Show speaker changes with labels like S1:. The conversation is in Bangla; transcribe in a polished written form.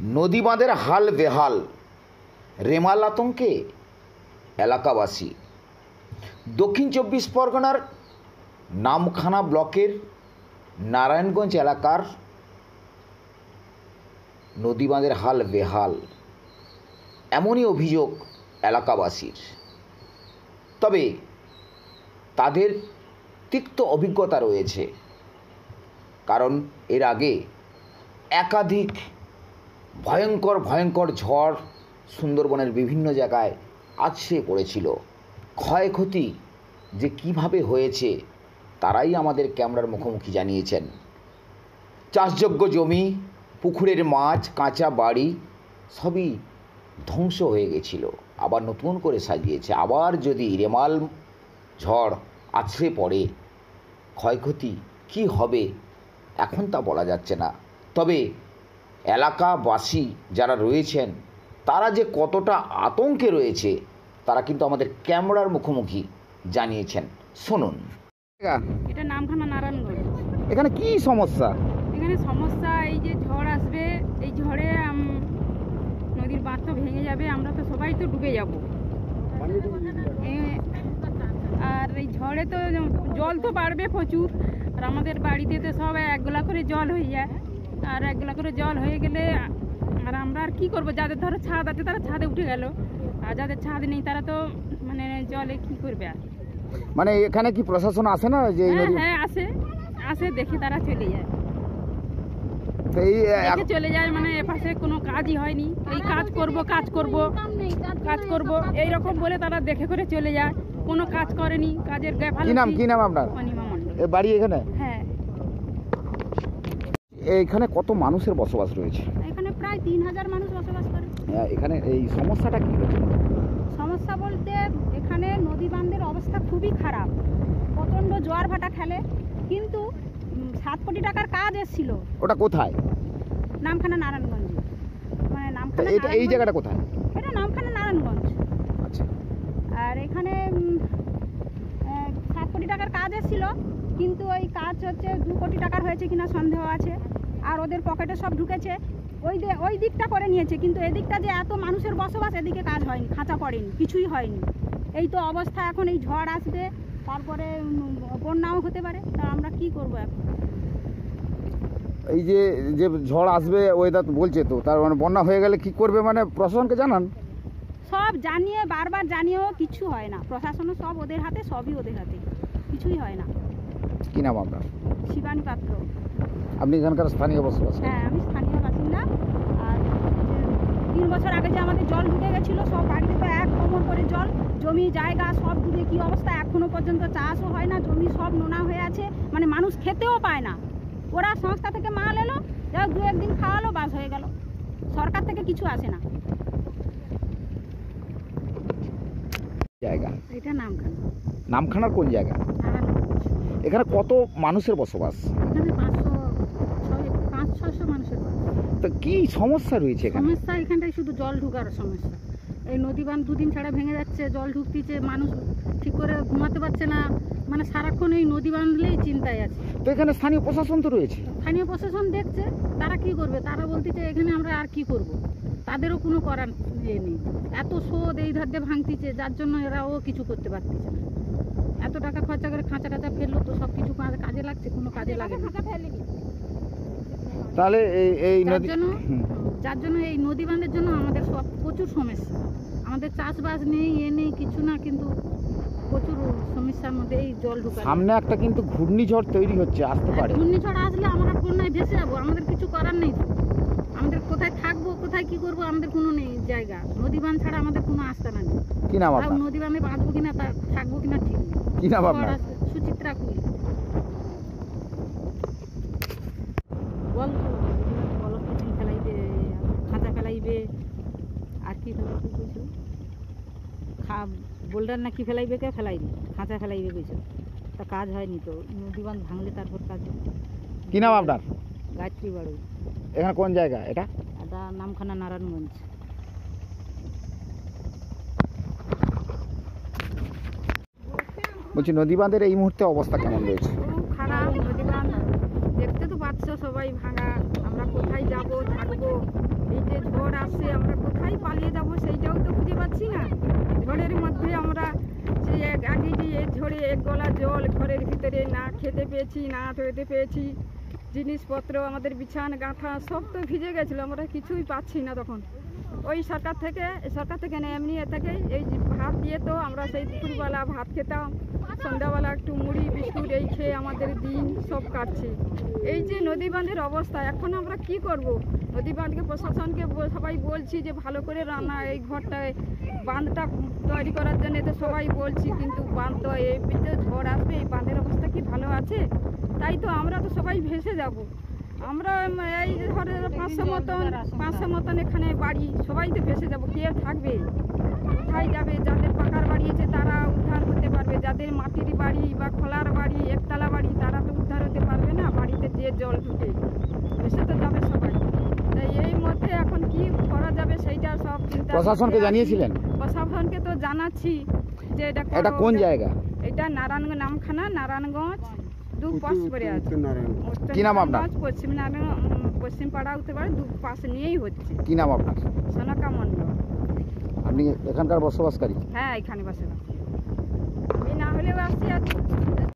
S1: নদী বাঁধের হাল বেহাল, রেমাল আতঙ্কে এলাকাবাসী। দক্ষিণ 24 পরগনার নামখানা ব্লকের নারায়ণগঞ্জ এলাকার নদী বাঁধের হাল বেহাল, এমনই অভিযোগ এলাকাবাসীর। তবে তাদের তিক্ত অভিজ্ঞতা রয়েছে, কারণ এর আগে একাধিক ভয়ঙ্কর ঝড় সুন্দরবনের বিভিন্ন জায়গায় আছড়ে পড়েছিল। ক্ষয়ক্ষতি যে কিভাবে হয়েছে তারাই আমাদের ক্যামেরার মুখোমুখি জানিয়েছেন। চাষযোগ্য জমি, পুকুরের মাছ, কাঁচা বাড়ি সবই ধ্বংস হয়ে গেছিল, আবার নতুন করে সাজিয়েছে। আবার যদি রেমাল ঝড় আছড়ে পড়ে ক্ষয়ক্ষতি কি হবে এখন তা বলা যাচ্ছে না। তবে এলাকাবাসী যারা রয়েছেন তারা যে কতটা আতঙ্কে রয়েছে তারা কিন্তু আমাদের ক্যামেরার মুখোমুখি জানিয়েছেন। শুনুন।
S2: এটা নামখানা নারায়ণগঞ্জ।
S1: এখানে কি সমস্যা?
S2: এখানে সমস্যা এই যে ঝড় আসবে, এই ঝড়ে নদীর বাঁধ তো ভেঙে যাবে, আমরা তো সবাই তো ডুবে যাব। আর এই ঝড়ে তো জল তো বাড়বে প্রচুর, আর আমাদের বাড়িতে তো সব এক গোলা করে জল হয়ে যায়। আর এক গোলা করে জল হয়ে গেলে আর আমরা আর কি করব? যাদের ধরো ছাদ আছে তারা ছাদে উঠে গেল, আর যাদের ছাদ নেই তারা তো মানে জলে কি করবে আর।
S1: মানে এখানে কি প্রশাসন আসে না? যে
S2: হ্যাঁ আসে দেখে তারা চলে যায়, চলে যায়। মানে এপাশে কোনো কাজই হয়নি, এই কাজ করব এইরকম বলে তারা দেখে করে চলে যায়, কোনো কাজ করেনি। কাজের
S1: কি নাম আপনার?
S2: অনিমা মণ্ডল।
S1: বাড়ি এখানে?
S2: হ্যাঁ।
S1: এখানে কত মানুষের বসবাস রয়েছে?
S2: এখানে প্রায় 3000 মানুষ বসবাস করে।
S1: এখানে এই সমস্যাটা কি হচ্ছে?
S2: সমস্যা বলতে এখানে নদী বাঁধের অবস্থা খুবই খারাপ, প্রচণ্ড জোয়ার ভাটা খেলে। কিন্তু 7 কোটি টাকার কাজ এসেছিল।
S1: ওটা কোথায়?
S2: নামখানা নারায়ণগঞ্জে। মানে নামখানা
S1: এই জায়গাটা কোথায়?
S2: এটা নামখানা নারায়ণগঞ্জ।
S1: আচ্ছা।
S2: আর এখানে 7 কোটি টাকার কাজ এসেছিল, কিন্তু ওই কাজ হচ্ছে 2 কোটি টাকার হয়েছে কিনা সন্দেহ আছে। আর ওদের পকেটে সব ঢুকেছে, ওই দিকটা করে নিয়েছে। কিন্তু এদিকটা যে এত মানুষের বসবাস, এদিকে কাজ হয়নি, খাঁচা পড়েনি, কিছুই হয়নি। এই তো অবস্থা এখন। এই ঝড় আসবে, তারপরে বন্যাও হতে পারে, তা আমরা কি করব এখন?
S1: এই যে ঝড় আসবে ওয়েদার বলছে, তো তার মানে বন্যা হয়ে গেলে কি করবে? মানে প্রশাসনকে জানান?
S2: সব জানিয়ে, বারবার জানিয়েও কিছু হয় না। প্রশাসনও সব ওদের হাতে, সবই ওদের হাতে, কিছুই হয় না।
S1: কি নাম আপনার?
S2: শিবানী পাত্র।
S1: আপনি এখানকার স্থানীয় বসবাস?
S2: হ্যাঁ, আমি স্থানীয় বাসিন্দা। আর 3 বছর আগে যে আমাদের জল ঢুকে গেছিলো, সব বাড়িতে তো 1 কোমর করে জল, জমি জায়গা সব ডুবে কি অবস্থা। এখনো পর্যন্ত চাষও হয় না, জমি সব নোনা হয়ে আছে, মানে মানুষ খেতেও পায় না। ওরা সংস্থা থেকে মাল এলো, যা 2-1 দিন খাওয়ালো, বাস হয়ে গেল। সরকার থেকে কিছু আসে না।
S1: জায়গা
S2: এটা
S1: নামখানার কোন জায়গা? এখানে কত মানুষের বসবাস?
S2: এখানে 500-600 মানুষের বাস।
S1: তো কি সমস্যা রয়েছে এখানে?
S2: সমস্যা এখানটায় শুধু জল ঢুকার সমস্যা। এই নদী বাঁধ 2 দিন ছাড়া ভেঙে যাচ্ছে, জল ঢুকতেছে, মানুষ ঠিক করে ঘুমাতে পারছে না। মানে সারাক্ষণ এই নদী বাঁধলেই চিন্তায় আছে।
S1: তো এখানে স্থানীয় প্রশাসন তো রয়েছে?
S2: স্থানীয় প্রশাসন দেখছে, তারা কি করবে? তারা বলতেছে এখানে আমরা আর কি করব, তাদেরও কোনো করার নেই। এত স্রোত এই ধার দিয়ে ভাঙতিছে, যার জন্য এরাও কিছু করতে পারতেছে না। এত টাকা খরচা করে খাঁচা ফেললো, তো সব কিছু কাজে লাগছে? কোনো কাজে লাগে না।
S1: তাহলে এই
S2: যার জন্য এই নদী বাঁধের জন্য আমাদের সব প্রচুর সমস্যা। আমাদের চাষবাস নেই, নেই কিছু না, কিন্তু প্রচুর সমস্যার মধ্যে এই জল ঢুকা।
S1: সামনে একটা কিন্তু ঘূর্ণিঝড় তৈরি হচ্ছে, আসতে পারে।
S2: ঘূর্ণিঝড় আসলে আমরা বন্যায় ভেসে যাবো, আমাদের কিছু করার নেই। আমাদের কোথায় থাকবো, কোথায় কি করবো, আমাদের কোনো নেই জায়গা। নদী বাঁধ ছাড়া আমাদের কোনো আস্তানা নেই।
S1: কি নাম আপনার?
S2: নদী বাঁধে বাঁচবো কিনা, থাকবো কিনা ঠিক নেই।
S1: কি নাম আপনার?
S2: সুচিত্রা কুল। বল ফেলাইবে, খাঁচা ফেলাইবে, আর কি কইছিল, বোল্ডার না কি ফেলাইবে, কে ফেলাইনি, খাঁচা ফেলাইবে কইছিল। তা কাজ হয়নি তো, নদী বাঁধ ভাঙলে তারপর কাজ।
S1: কি নাম আপনার?
S2: গায়ত্রী বাড়ি।
S1: এখানে কোন জায়গা এটা?
S2: এটা নামখানা নারায়ণগঞ্জ।
S1: বলছি নদী বাঁধের এই মুহূর্তে অবস্থা কেমন রয়েছে?
S2: খুব খারাপ। নদী বাঁধ দেখতে তো পাচ্ছ সবাই ভাঙা। আমরা কোথায় যাব, থাকবো? এই যে
S3: আসছে, আমরা কোথায় পালিয়ে যাব সেইটাও তো খুঁজে পাচ্ছি না। ঝড়ের মধ্যে আমরা সেই আগে গিয়ে ঝড়ে এক গলা জল, ঘরের ভিতরে না খেতে পেয়েছি না ধুতে পেয়েছি, জিনিসপত্র আমাদের বিছানা গাঁথা সব তো ভিজে গেছিলো, আমরা কিছুই পাচ্ছি না তখন। ওই সরকার থেকে না এমনি এ থেকে এই ভাত দিয়ে তো আমরা সেই দুপুরবেলা ভাত খেতাম, সন্ধ্যাবেলা একটু মুড়ি বিস্কুট এই খেয়ে আমাদের দিন সব কাটছে। এই যে নদী বাঁধের অবস্থা, এখন আমরা কি করব? নদী বাঁধকে প্রশাসনকে সবাই বলছি যে ভালো করে রান্না এই ঘরটায় বাঁধটা তৈরি করার জন্য তো সবাই বলছি, কিন্তু বাঁধ তো এই ঝড় আসবে, এই বাঁধের অবস্থা কি ভালো আছে? তাই তো আমরা তো সবাই ভেসে যাব। আমরা এই ধরে 500 মতন এখানে বাড়ি, সবাই তো ভেসে যাব, কে থাকবে? কোথায় যাবে? যাদের পাকার বাড়ি আছে তারা উদ্ধার হতে পারবে, যাদের মাটির বাড়ি বা খোলার বাড়ি, একতলা বাড়ি, তারা তো উদ্ধার হতে পারবে না। বাড়িতে যে জল ঢুকে ভেসে তো যাবে সবাই। তাই এই মধ্যে এখন কি করা যাবে সেইটা সব চিন্তা।
S1: প্রশাসনকে জানিয়েছিলেন?
S3: প্রশাসনকে তো জানাচ্ছি যে
S1: এটা কোন জায়গা?
S3: এটা নারায়ণগঞ্জ, নামখানা নারায়ণগঞ্জ, দু পাশ করে আছে।
S1: কি নাম আপনার?
S3: পশ্চিম নারায়ণ, পশ্চিম পাড়া হতে পারে, দু পাশ নিয়েই হচ্ছে।
S1: কি নাম আপনার?
S3: সোনাকা মণ্ডল।
S1: আপনি এখানকার বসবাসকারী?
S3: হ্যাঁ, এখানে বসে আমি না হলেও আসছি আর